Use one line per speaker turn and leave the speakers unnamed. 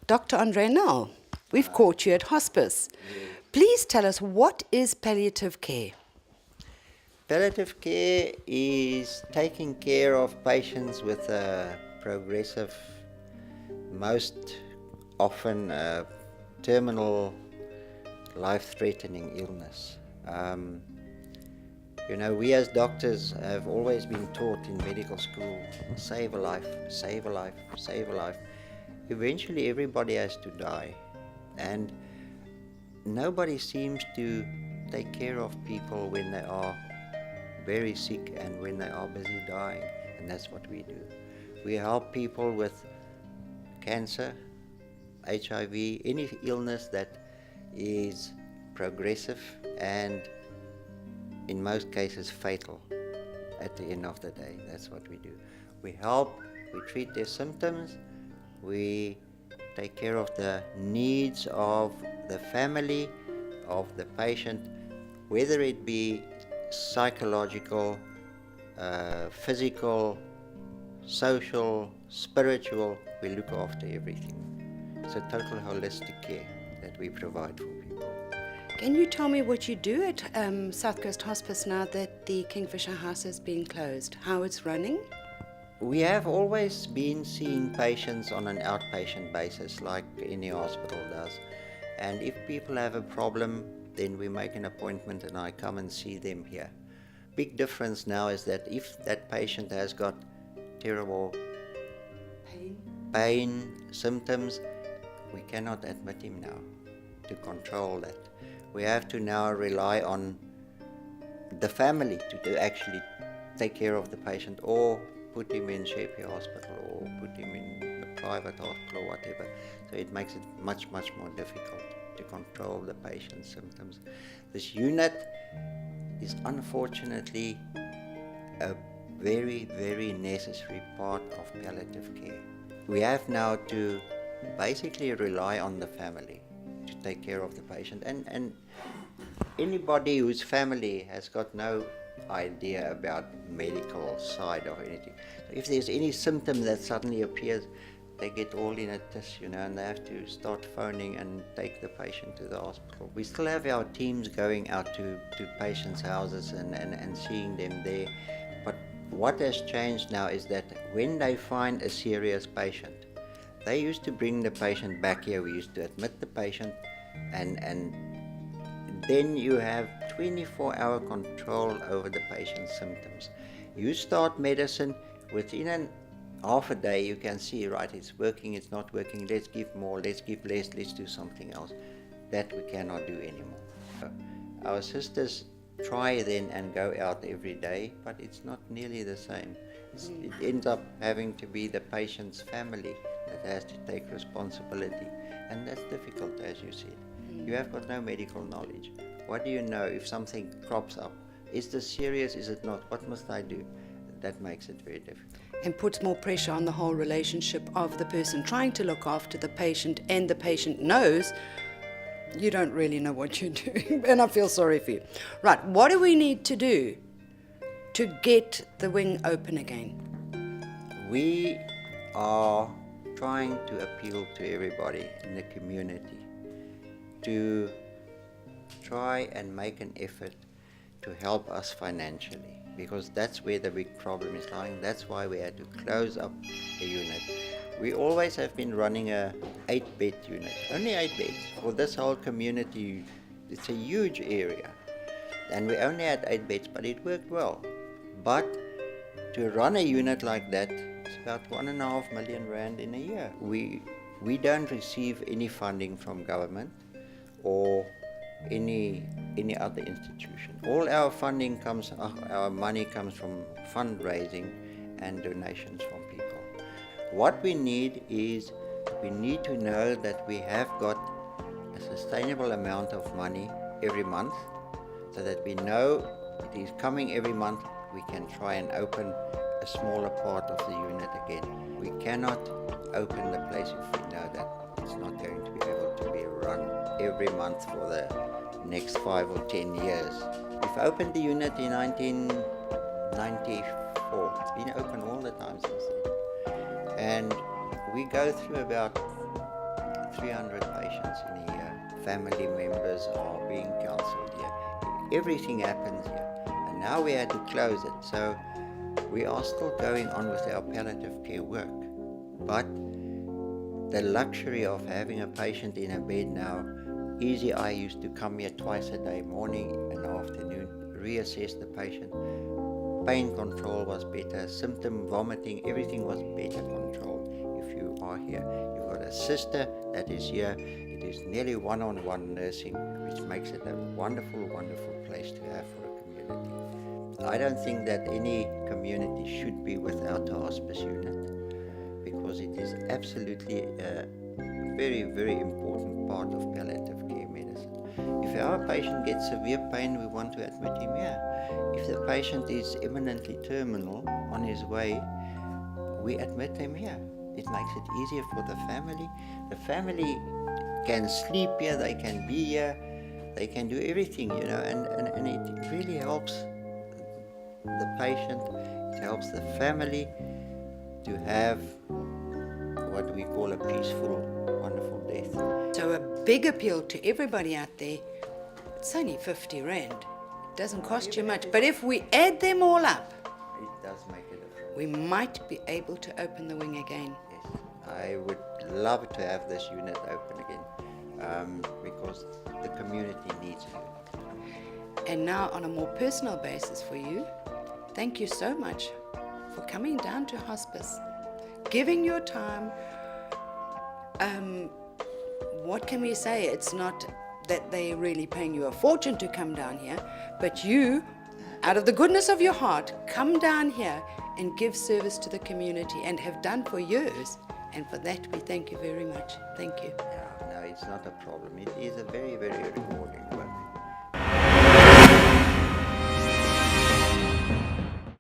Dr. Andre Nel, we've caught you at hospice. Please tell us, what is palliative care?
Palliative care is taking care of patients with a progressive, most often terminal, life-threatening illness. We as doctors have always been taught in medical school, save a life, save a life, save a life. Eventually everybody has to die, and nobody seems to take care of people when they are very sick and when they are busy dying, and that's what we do. We help people with cancer, HIV, any illness that is progressive and in most cases fatal at the end of the day. That's what we do. We help, we treat their symptoms, we take care of the needs of the family, of the patient, whether it be psychological, physical, social, spiritual. We look after everything. It's a total holistic care that we provide for people.
Can you tell me what you do at South Coast Hospice now that the Kingfisher House has been closed? How it's running?
We have always been seeing patients on an outpatient basis like any hospital does. And if people have a problem, then we make an appointment and I come and see them here. Big difference now is that if that patient has got terrible pain, symptoms, we cannot admit him now to control that. We have to now rely on the family to actually take care of the patient, or put him in Sheppey Hospital, or put him in a private hospital or whatever. So it makes it much, much more difficult to control the patient's symptoms. This unit is unfortunately a very, very necessary part of palliative care. We have now to basically rely on the family to take care of the patient, and anybody whose family has got no idea about medical side of anything. So if there's any symptom that suddenly appears, they get all in a tiss, and they have to start phoning and take the patient to the hospital. We still have our teams going out to patients' houses and seeing them there. But what has changed now is that when they find a serious patient, they used to bring the patient back here. We used to admit the patient, and then you have 24-hour control over the patient's symptoms. You start medicine, within half a day you can see, right, it's working, it's not working, let's give more, let's give less, let's do something else. That we cannot do anymore. Our sisters try then and go out every day, but it's not nearly the same. It ends up having to be the patient's family that has to take responsibility, and that's difficult, as you said. You have got no medical knowledge. What do you know if something crops up? Is this serious? Is it not? What must I do? That makes it very difficult.
And puts more pressure on the whole relationship of the person trying to look after the patient, and the patient knows you don't really know what you're doing, and I feel sorry for you. Right, what do we need to do to get the wing open again?
We are trying to appeal to everybody in the community to try and make an effort to help us financially, because that's where the big problem is lying. That's why we had to close up the unit. We always have been running a 8-bed unit, only 8 beds for this whole community. It's a huge area, and we only had 8 beds, but it worked well. But to run a unit like that, it's about 1.5 million rand in a year. We don't receive any funding from government or any other institution. All our funding comes, our money comes from fundraising and donations from people. What we need is, we need to know that we have got a sustainable amount of money every month, so that we know it is coming every month. We can try and open a smaller part of the unit again. We cannot open the place if we know that it's not going to be able to be run every month for the next 5 or 10 years. We've opened the unit in 1994. It's been open all the time since then. And we go through about 300 patients in a year. Family members are being counseled here. Everything happens here. And now we had to close it. So we are still going on with our palliative care work. But the luxury of having a patient in a bed now, Easy I used to come here twice a day, morning and afternoon, reassess the patient. Pain control was better, symptom vomiting, everything was better controlled if you are here. You've got a sister that is here. It is nearly one-on-one nursing, which makes it a wonderful, wonderful place to have for a community. I don't think that any community should be without a hospice unit, because it is absolutely a very, very important part of palliative care medicine. If our patient gets severe pain, we want to admit him here. If the patient is imminently terminal on his way, we admit him here. It makes it easier for the family. The family can sleep here, they can be here, they can do everything, you know, and it really helps the patient, it helps the family to have what we call a peaceful, wonderful death.
So a big appeal to everybody out there, it's only 50 Rand. It doesn't cost you much, but if we add them all up,
It does make a difference.
we might be able to open the wing again.
Yes, I would love to have this unit open again, because the community needs it.
And now on a more personal basis for you, thank you so much for coming down to hospice, giving your time. What can we say? It's not that they're really paying you a fortune to come down here, but you, out of the goodness of your heart, come down here and give service to the community and have done for years. And for that, we thank you very much. Thank you.
Yeah, no, it's not a problem. It is a very, very rewarding work.